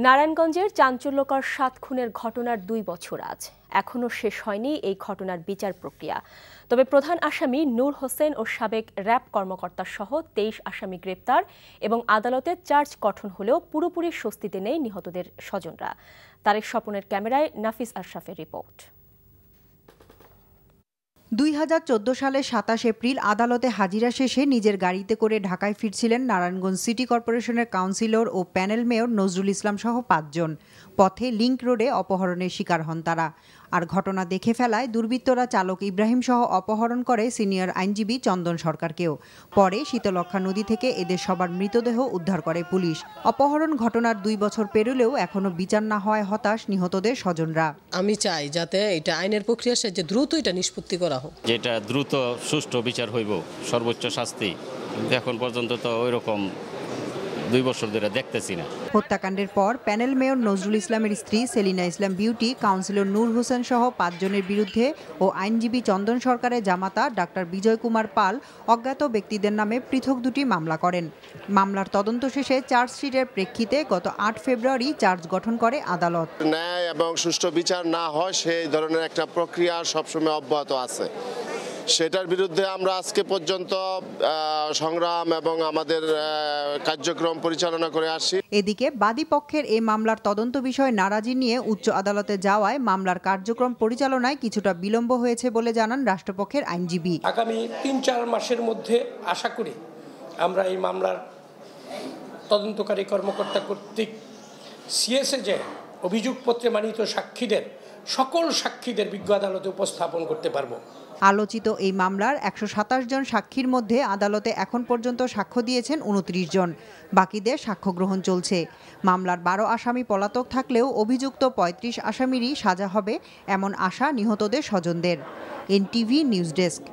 নারায়ণগঞ্জের চাঞ্চল্যকর ৭ খুনের ঘটনার ২ বছর আজ এখনও শেষ হয়নি এই ঘটনার বিচার প্রক্রিয়া। তবে প্রধান আসামি নূর হোসেন ও সাবেক র্যাব কর্মকর্তা সহ ২৩ আসামি গ্রেপ্তার এবং আদালতে চার্জ গঠন হলেও পুরোপুরি স্বস্তিতে নেই নিহতদের স্বজনরা। তারেক স্বপনের ক্যামেরায় নাফিস আশরাফের রিপোর্ট। ২০১৪ সালের ২৭ এপ্রিল আদালতে হাজিরা শেষে নিজের গাড়িতে করে ঢাকায় ফিরছিলেন নারায়ণগঞ্জ সিটি কর্পোরেশনের কাউন্সিলর ও প্যানেল মেয়র নজরুল ইসলাম সহ ৫ জন। পথে লিংক রোডে অপহরণের শিকার হন তারা। আর ঘটনা দেখে ফেলায় দুর্বৃত্তরা চালক ইব্রাহিম সহ অপহরণ করে সিনিয়র আইনজীবী চন্দন সরকারকেও। পরে শীতলক্ষ্যা নদী থেকে এদের সবার মৃতদেহ উদ্ধার করে পুলিশ। অপহরণ ঘটনার ২ বছর পেরোলেও এখনো বিচার না হওয়ায় হতাশ নিহতদের স্বজনরা। আমি চাই যাতে এটা আইনের প্রক্রিয়া যে দ্রুত এটা নিষ্পত্তি করা হোক, যেটা দ্রুত সুষ্ঠু বিচার হইব, সর্বোচ্চ শাস্তি। এখন পর্যন্ত তো ওই রকম ২ বছর ধরে দেখতেছি না। হত্যাকাণ্ডের পর প্যানেল মেয়র নজরুল ইসলামের স্ত্রী সেলিনা ইসলাম বিউটি, কাউন্সিলর নূর হোসেন সহ ৫ জনের বিরুদ্ধে ও আইনজীবী চন্দন সরকারের জামাতা ডাক্তার বিজয় কুমার পাল অজ্ঞাত ব্যক্তিদের নামে পৃথক ২টি মামলা করেন। মামলার তদন্ত শেষে চার্জশিটের প্রেক্ষিতে গত ৮ ফেব্রুয়ারি চার্জ গঠন করে আদালত। ন্যায় এবং সুষ্ঠু বিচার না হয় সেই ধরনের একটা প্রক্রিয়া সবসময় অব্যাহত আছে। সেটার বিরুদ্ধে আমরা আজকে পর্যন্ত সংগ্রাম এবং আমাদের কার্যক্রম পরিচালনা করে আসছি। এদিকে বাদী পক্ষের এই মামলার তদন্ত বিষয়ে নারাজি নিয়ে উচ্চ আদালতে যাওয়ায় মামলার কার্যক্রম পরিচালনায় কিছুটা বিলম্ব হয়েছে বলে জানান রাষ্ট্রপক্ষের আইনজীবী। আগামী ৩-৪ মাসের মধ্যে আশা করি আমরা এই মামলার তদন্তকারী কর্মকর্তা কর্তৃক সিএসএ যে অভিযোগপত্রে মানিত সাক্ষীদের সকল সাক্ষীদের বিজ্ঞ আদালতে উপস্থাপন করতে পারব। আলোচিত এই মামলার ১২৭ জন সাক্ষীর মধ্যে আদালতে এখন পর্যন্ত সাক্ষ্য দিয়েছেন ২৯ জন। বাকিদের সাক্ষ্য গ্রহণ চলছে। মামলার ১২ আসামি পলাতক থাকলেও অভিযুক্ত ৩৫ আসামিরই সাজা হবে এমন আশা নিহতদের স্বজনদের। NTV news desk.